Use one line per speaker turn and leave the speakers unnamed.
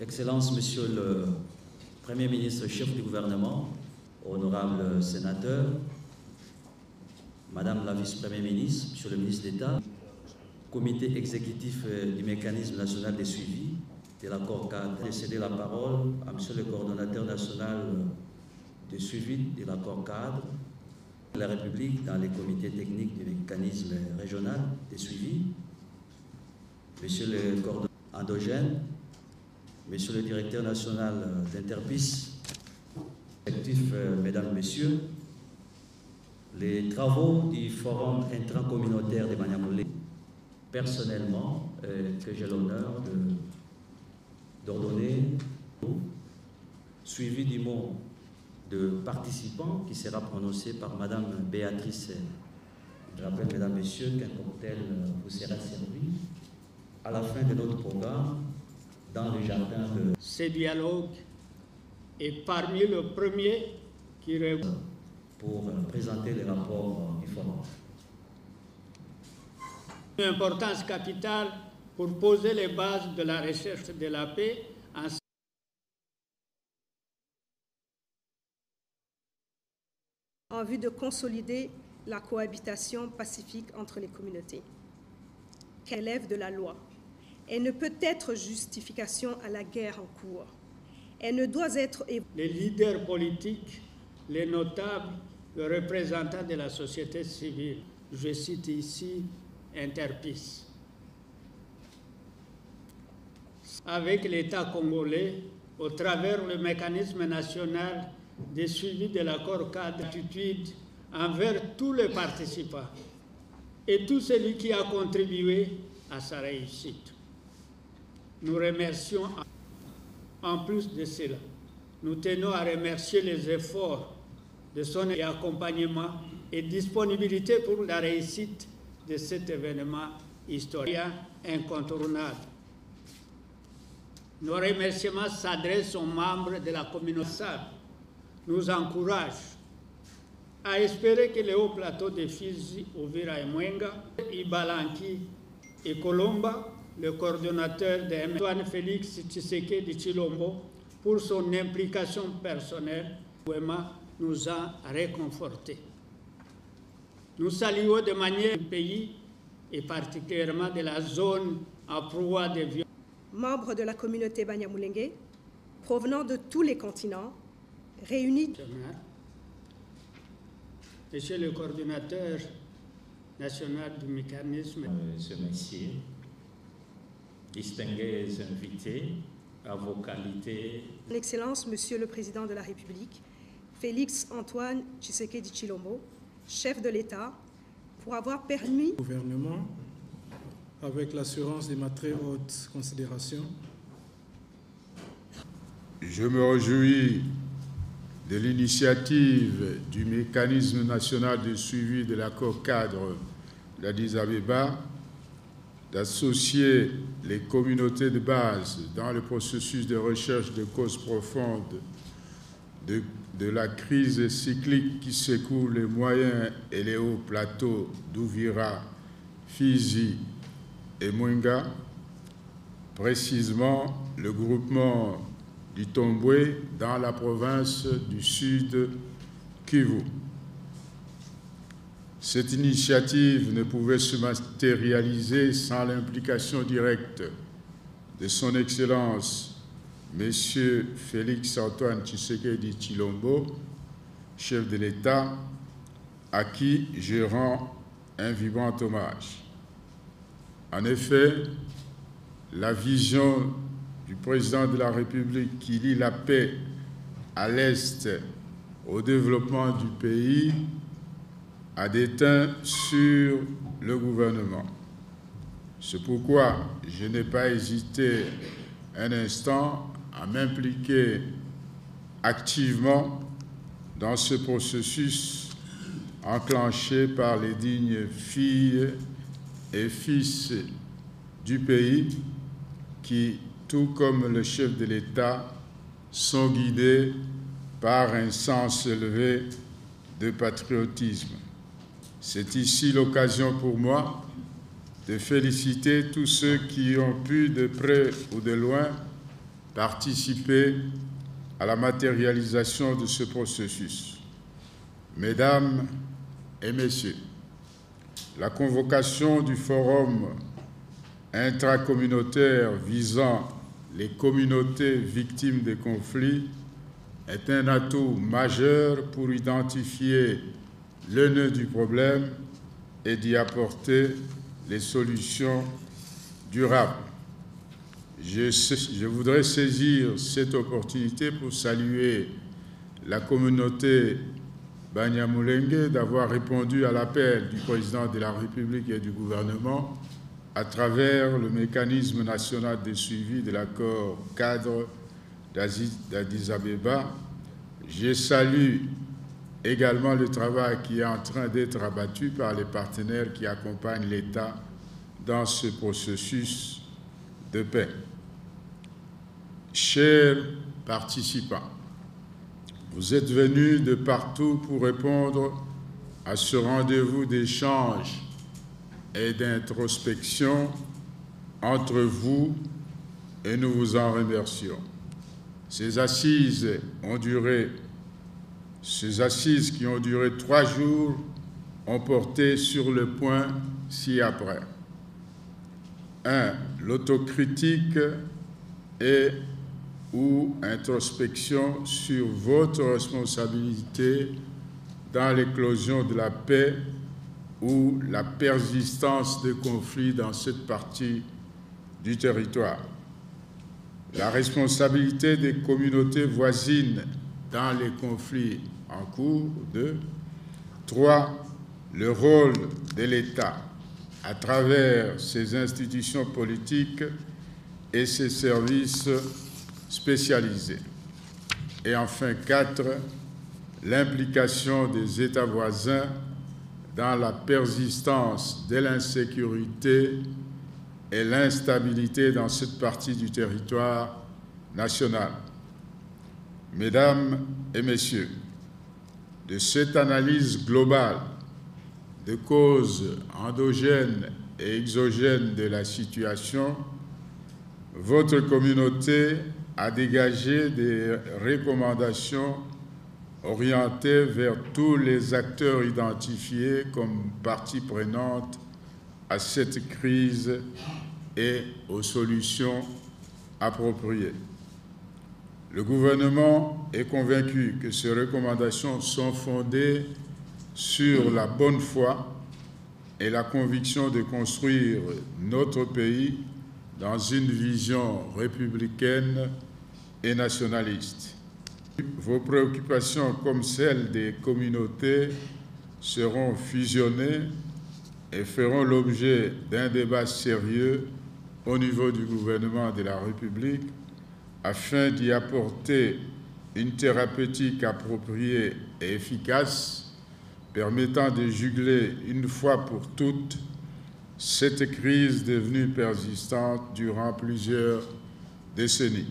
Excellences, Monsieur le Premier ministre, chef du gouvernement, honorables sénateurs, Madame la vice-première ministre, Monsieur le ministre d'État, comité exécutif du mécanisme national de suivi de l'accord cadre. Je vais céder la parole à Monsieur le coordonnateur national de suivi de l'accord cadre de la République dans les comités techniques du mécanisme régional de suivi, Monsieur le coordonnateur endogène, Monsieur le directeur national d'Interpis, mesdames, messieurs, les travaux du forum intracommunautaire de Banyamulenge, personnellement, que j'ai l'honneur d'ordonner, suivi du mot de participants qui sera prononcé par Madame Béatrice. Je rappelle, mesdames, messieurs, qu'un cocktail vous sera servi à la fin de notre programme dans le jardin de...
Ce dialogue est parmi le premier qui réunit
pour présenter les rapports du forum.
Une importance capitale pour poser les bases de la recherche de la paix
en vue de consolider la cohabitation pacifique entre les communautés. Qu'elle élève de la loi. Elle ne peut être justification à la guerre en cours. Elle ne doit être...
Les leaders politiques, les notables, les représentants de la société civile, je cite ici Interpis, avec l'État congolais, au travers le mécanisme national de suivi de l'accord cadre d'attitude envers tous les participants et tout celui qui a contribué à sa réussite. Nous remercions, en plus de cela, nous tenons à remercier les efforts de son accompagnement et disponibilité pour la réussite de cet événement historique incontournable. Nos remerciements s'adressent aux membres de la communauté, nous encouragent à espérer que les hauts plateaux de Fizi, Uvira et Mwenga, Ibalanki et Colomba, le coordonnateur de Antoine Félix Tshisekedi Tshilombo, pour son implication personnelle, nous a réconfortés. Nous saluons de manière du pays et particulièrement de la zone en proie de violence.
Membres de la communauté Banyamulenge, provenant de tous les continents, réunis.
Monsieur le coordinateur national du mécanisme.
Ce monsieur, distingués invités, à vos qualités.
Son Excellence, Monsieur le Président de la République, Félix Antoine Tshisekedi Tshilombo, chef de l'État, pour avoir permis...
Gouvernement, avec l'assurance de ma très haute considération.
Je me réjouis de l'initiative du mécanisme national de suivi de l'accord cadre d'Addis Abeba d'associer les communautés de base dans le processus de recherche de causes profondes de la crise cyclique qui secoue les moyens et les hauts plateaux d'Uvira, Fizi et Mwenga, précisément le groupement du Tomboué dans la province du Sud Kivu. Cette initiative ne pouvait se matérialiser sans l'implication directe de son Excellence Monsieur Félix Antoine Tshisekedi Tshilombo, chef de l'État, à qui je rends un vibrant hommage. En effet, la vision du président de la République qui lie la paix à l'Est au développement du pays a déteint sur le gouvernement. C'est pourquoi je n'ai pas hésité un instant à m'impliquer activement dans ce processus enclenché par les dignes filles et fils du pays qui, tout comme le chef de l'État, sont guidés par un sens élevé de patriotisme. C'est ici l'occasion pour moi de féliciter tous ceux qui ont pu, de près ou de loin, participer à la matérialisation de ce processus. Mesdames et Messieurs, la convocation du forum intracommunautaire visant les communautés victimes des conflits est un atout majeur pour identifier le nœud du problème et d'y apporter les solutions durables. Je voudrais saisir cette opportunité pour saluer la communauté Banyamulenge d'avoir répondu à l'appel du président de la République et du gouvernement à travers le mécanisme national de suivi de l'accord cadre d'Addis Abeba. Je salue également le travail qui est en train d'être abattu par les partenaires qui accompagnent l'État dans ce processus de paix. Chers participants, vous êtes venus de partout pour répondre à ce rendez-vous d'échange et d'introspection entre vous et nous vous en remercions. Ces assises qui ont duré 3 jours ont porté sur le point ci-après. 1. L'autocritique et ou introspection sur votre responsabilité dans l'éclosion de la paix ou la persistance de conflits dans cette partie du territoire. La responsabilité des communautés voisines dans les conflits en cours. 2. 3. Le rôle de l'État à travers ses institutions politiques et ses services spécialisés. Et enfin 4. L'implication des États voisins dans la persistance de l'insécurité et l'instabilité dans cette partie du territoire national. Mesdames et Messieurs, de cette analyse globale de causes endogènes et exogènes de la situation, votre communauté a dégagé des recommandations orientées vers tous les acteurs identifiés comme parties prenantes à cette crise et aux solutions appropriées. Le gouvernement est convaincu que ces recommandations sont fondées sur la bonne foi et la conviction de construire notre pays dans une vision républicaine et nationaliste. Vos préoccupations comme celles des communautés seront fusionnées et feront l'objet d'un débat sérieux au niveau du gouvernement de la République afin d'y apporter une thérapeutique appropriée et efficace permettant de juguler une fois pour toutes cette crise devenue persistante durant plusieurs décennies.